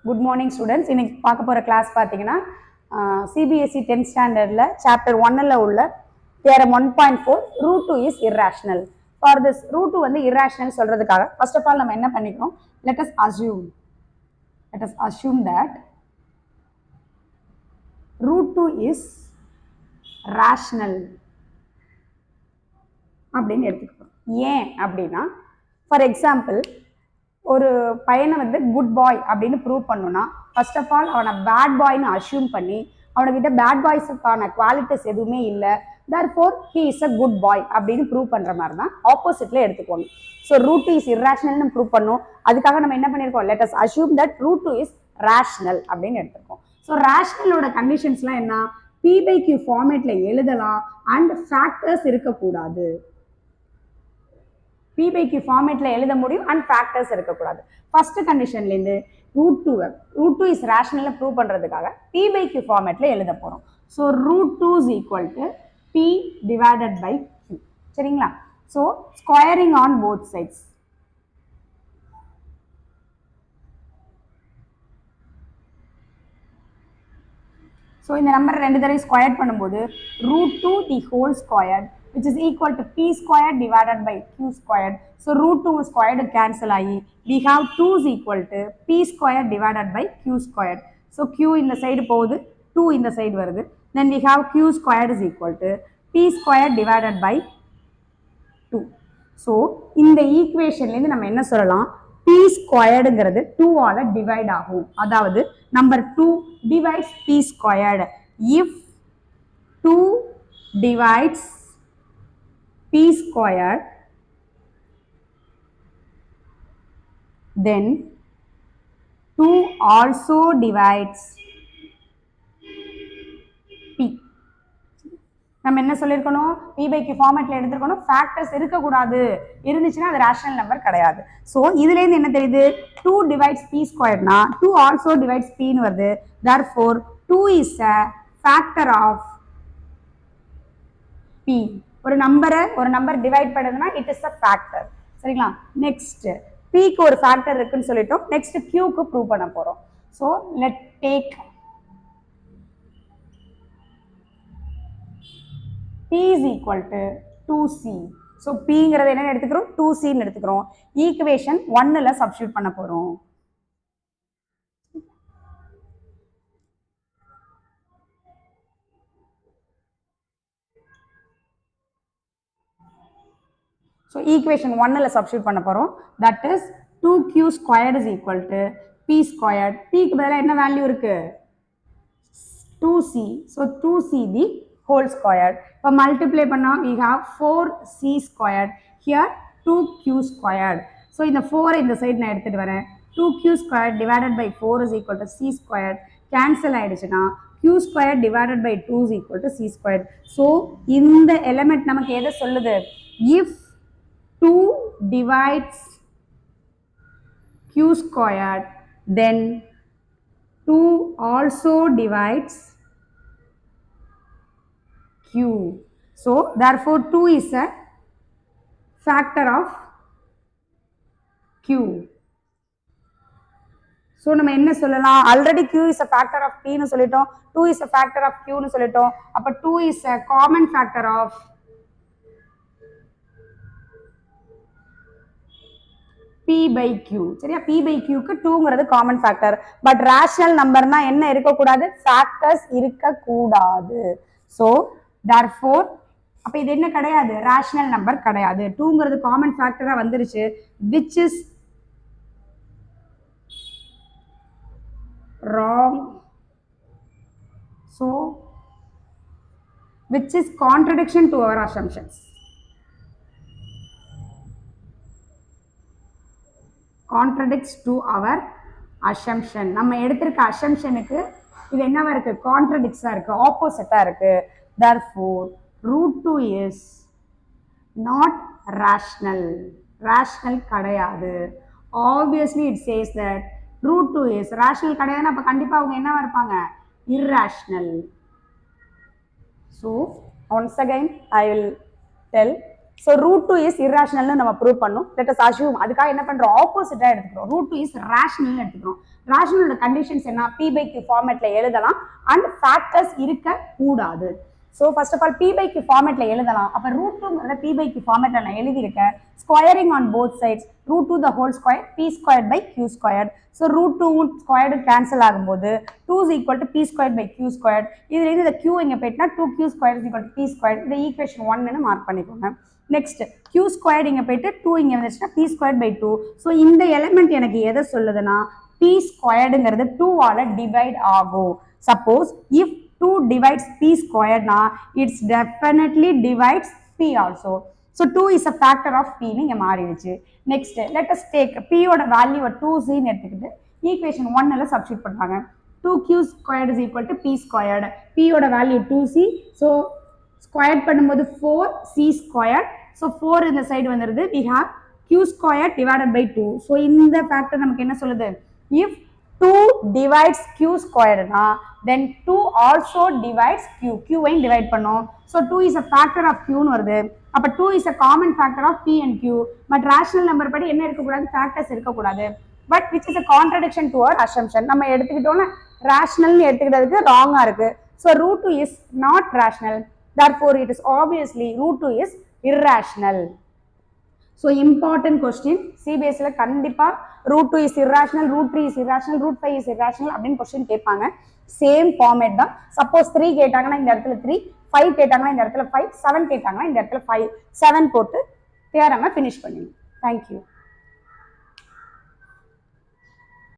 Good morning students. இன்னைக்கு பார்க்க போற கிளாஸ் பாத்தீங்கன்னா CBSE 10th ஸ்டாண்டர்ட்ல சாப்டர் 1ல உள்ள theorem 1.4 root 2 is irrational. For this root 2 வந்து irrational சொல்றதுக்காக first of all நம்ம என்ன பண்ணிக்கிறோம், let us assume that root 2 is rational அப்படின்னு எடுத்துக்கிறோம். ஏன் அப்படின்னா for example ஒரு பையனை வந்து குட் பாய் அப்படின்னு ப்ரூவ் பண்ணணும்னா ஃபர்ஸ்ட் ஆஃப் ஆல் அவனை பேட் பாய்னு அஷ்யூம் பண்ணி அவனுக்கிட்ட பேட் பாய்ஸுக்கான குவாலிட்டிஸ் எதுவுமே இல்லை, therefore he is a good boy அப்படின்னு ப்ரூவ் பண்ணுற மாதிரி தான் ஆப்போசிட்ல எடுத்துக்கோங்க. ஸோ ரூட் இஸ் இர்ரேஷனல்னு ப்ரூவ் பண்ணோம். அதுக்காக நம்ம என்ன பண்ணியிருக்கோம், let us assume that root is rational அப்படின்னு எடுத்துருக்கோம். ஸோ ரேஷனலோட கண்டிஷன்ஸ்லாம் என்ன, பி பை கியூ ஃபார்மேட்ல எழுதலாம் அண்ட் ஃபேக்டர்ஸ் இருக்கக்கூடாது. P by Q ஃபார்மேட்ல எழுத முடியும் அண்ட் ஃபேக்டர்ஸ் இருக்கக்கூடாது. ஃபர்ஸ்ட் கண்டிஷன்லேருந்து ரூட் டூ இஸ் ரேஷனல்ல ப்ரூவ் பண்ணுறதுக்காக P by Q ஃபார்மேட்ல எழுத போகிறோம். So root two is equal to P divided by Q. சரிங்களா? So squaring on both sides. So இந்த நம்பர் ரெண்டு தடவை ஸ்கொயர் பண்ணும்போது root two the whole square which is equal to p squared divided by q squared. So root 2 squared cancel ஆகி we have 2 is equal to p squared divided by q squared. So q இந்த side போகுது, 2 இந்த side வருது, then we have q squared is equal to p squared divided by 2. So இந்த ஈக்குவேஷன்லேருந்து நம்ம என்ன சொல்லலாம், p ஸ்கொயர்டுங்கிறது 2 ஆல டிவைட் ஆகும். அதாவது number 2 divides p squared. If 2 divides p squared, then 2 also divides p. நம்ம என்ன சொல்லியிருக்கணும், p by q ஃபார்மேட்ல எடுத்துக்கணும், ஃபேக்டர்ஸ் இருக்கக்கூடாது, இருந்துச்சுன்னா அது ரேஷனல் நம்பர் கிடையாது. ஸோ இதுலேருந்து என்ன தெரியுது, 2 divides p ஸ்கொயர்னா 2 also divides p ன்னு வருது. therefore 2 is a factor of p. ஒரு நம்பர் டிவைட் பண்ணுதுன்னா இட் இஸ் அ ஃபேக்டர். சரிங்களா? நெக்ஸ்ட் pக்கு ஒரு ஃபேக்டர் இருக்குன்னு சொல்லிட்டோம். நெக்ஸ்ட் qக்கு ப்ரூவ் பண்ண போறோம். So let take p is equal to 2c. So pங்கிறது என்ன எடுத்துக்கிறோம், 2cன்னு எடுத்துக்கிறோம். ஈக்குவேஷன் 1ல சப்ஸ்டிட்யூட் பண்ண போறோம். So equation 1ல substitute பண்ண போறோம். That is 2q squared is equal to p squared. Pக்கு பதிலா என்ன வேல்யூ இருக்கு, 2c. So 2c the whole squared. இப்போ multiply பண்ணா we have 4c squared. Here 2q squared. So இந்த 4 இந்த சைடு நான் எடுத்துட்டு வரேன். 2q squared divided by 4 is equal to c squared. Cancel ஆயிடுச்சுன்னா q squared divided by 2 is equal to c squared. So இந்த element நமக்கு எதை சொல்லுது, if 2 divides q squared, then 2 also divides q. So therefore 2 is a factor of q. So நம்ம என்ன சொல்லலாம், already q is a factor of p னு சொல்லிட்டோம், 2 is a factor of q னு சொல்லிட்டோம். அப்ப 2 is a common factor of p by q. சரியா? p by qக்கு 2ங்கிறது காமன் ஃபேக்டர். பட் ரேஷனல் நம்பர்னா என்ன இருக்கக்கூடாது, ஃபேக்டர்ஸ் இருக்கக்கூடாது. ஸோ therefore அப்ப இது என்ன கிடையாது, ரேஷனல் நம்பர் கிடையாது. 2ங்கிறது காமன் ஃபேக்டரா வந்துருச்சு, which is wrong. So which is contradiction to our assumptions. Contradicts to our assumption. நம்ம எடுத்திருக்க அசம்ஷனுக்கு இது என்னவா இருக்கு, கான்ட்ரடிக்ட்ஸா இருக்கு, ஆப்போசிட்டா இருக்கு. therefore root 2 is not rational. rational கிடையாது. obviously it says that root 2 is rational கிடையாதுன்னா அப்ப கண்டிப்பா அவங்க என்னவா இருப்பாங்க, irrational. so once again I will tell so √2 is இர்ராஷனல்னு நம்ம ப்ரூவ் பண்ணோம். லெட் அஸ் அஸ்யூம் அதுக்காக என்ன பண்றோம், ஆப்போசிட்டா எடுத்துக்கிறோம். √2 இஸ் ரேஷனல்னு எடுத்துக்கிறோம். ரேஷனலோட கண்டிஷன்ஸ் என்ன, p/q ஃபார்மேட்ல எழுதலாம் அண்ட் ஃபேக்டர்ஸ் இருக்க கூடாது. So first of all p/q ஃபார்மேட்ல எழுதலாம். அப்போ √2 p/q ஃபார்மேட்ல நான் எழுதியிருக்கேன். Squaring on both sides √2 the whole square p²/q². So √2 squared cancel ஆகும்போது 2 is equal to p²/q². இதுலேருந்து இந்த q இங்கே போயிட்டுனா 2q² is equal to p². இந்த ஈக்குவேஷன் 1ன்னு மார்க் பண்ணிக்கோங்க. நெக்ஸ்ட் q² இங்கே போயிட்டு 2 இங்கே வந்துச்சுன்னா p²/2. ஸோ இந்த எலிமெண்ட் எனக்கு எதை சொல்லுதுன்னா p²ங்கிறது 2ஆல டிவைட் ஆகும். Suppose if 2 divides p² na it's definitely divides p also. So 2 is a factor of p நீங்க மாறிடுச்சு. Next let us take p ஓட வேல்யூ 2c ன்னு எடுத்துக்கிட்டு ஈக்குவேஷன் 1 ல சப்ஸ்டிட்யூட் பண்றாங்க. 2q² is equal to p². p ஓட value 2c. So square பண்ணும்போது 4c². So 4 இந்த சைடு வந்துருது. We have q² divided by 2. So இந்த ஃபேக்டர் நமக்கு என்ன சொல்லுது, if 2 divides q² na then 2 also divides q. q ஐயும் divide பண்ணோம். So 2 is a factor of q ன்னு வருது. அப்ப 2 is a common factor of p and q. But rational number படி என்ன இருக்கக்கூடாது, factors இருக்கக்கூடாது. But which is a contradiction to our assumption. நம்ம எடுத்துக்கிட்டோம்னா rationalனு எடுத்துக்கிட்டதுக்கு ராங்கா இருக்கு. So √2 is not rational. Therefore it is obviously √2 is irrational. So important question, CBSE ல கண்டிப்பா √2 is irrational, √3 is irrational, √5 is irrational அப்படின்னு கொஸ்டின் கேட்பாங்க. சேம் ஃபார்மேட் தான். Suppose 3 கேட்டாங்கன்னா இந்த இடத்துல 3, 5 கேட்டாங்கன்னா இந்த இடத்துல 5, 7 கேட்டாங்கன்னா இந்த இடத்துல 5, 7 போட்டு தியரமை ஃபினிஷ் பண்ணிடணும். தேங்க்யூ.